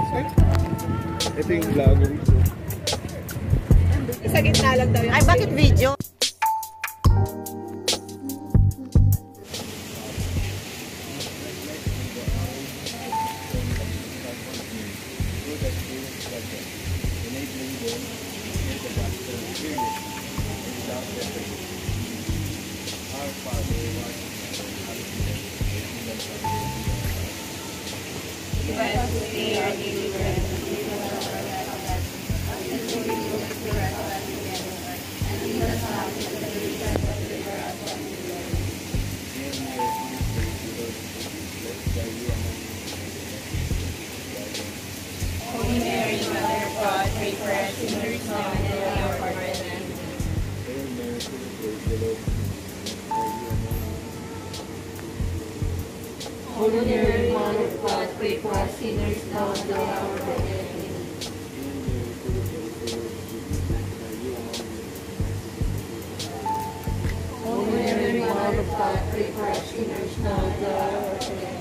Ito yung vlogger ito. Sa gitna lang daw yun. Ay, bakit video? Holy Mary, Mother of God, pray for us sinners now and at the hour of our death. Holy Mary, Mother of God, pray for us sinners now and at the hour of our death. Holy Mary, Mother of God, pray for us sinners now and at the hour of our death.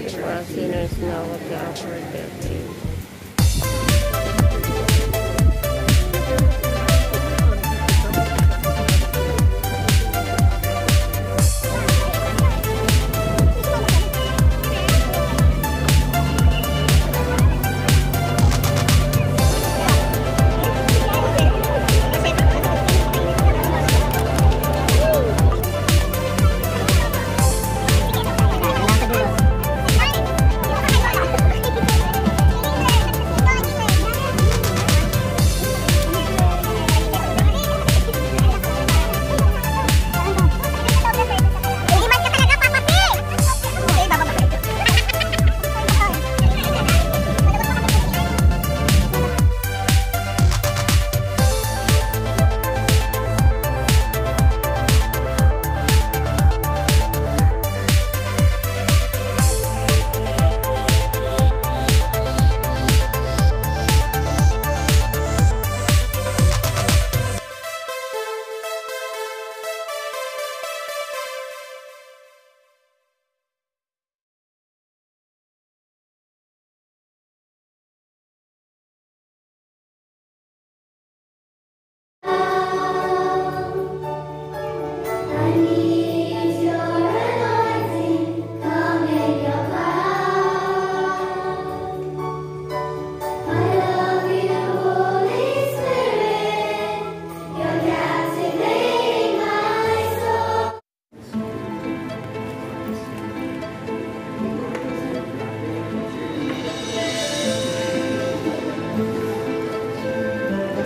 For us sinners now at the hour of our death.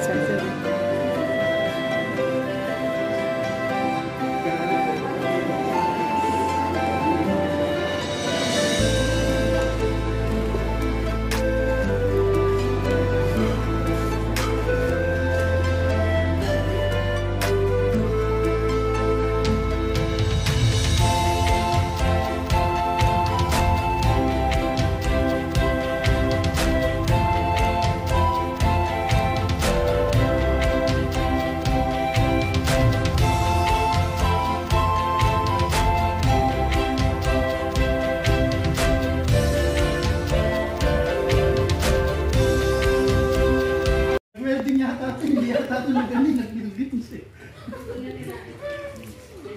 Amen.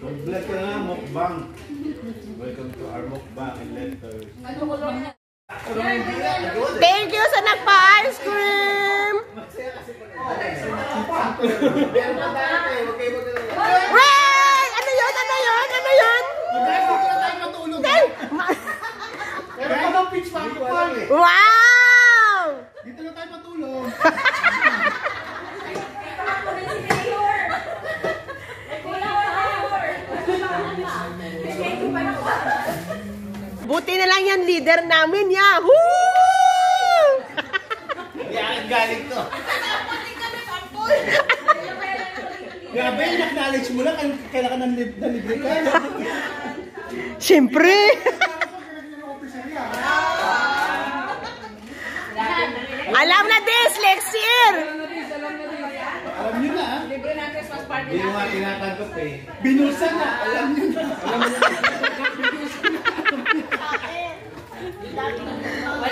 Mag-vlog ka nga, mukbang. Welcome to our mukbang and letters. Thank you sa nagpa-ice cream! Ray! Ano yun? Ano yun? Ano yun? Wow! Dito na tayo matulog. Buti na lang yan, leader namin, Yahoo! Yan, galing to. Grabe, na-acknowledge mo lang, kailangan ng libre ka. Siyempre! Alam na this, next year! Alam nyo na, ha? Libre na Christmas party Hindi mo nga natin. tinatanggap eh. Binusa na, alam nyo na. Wala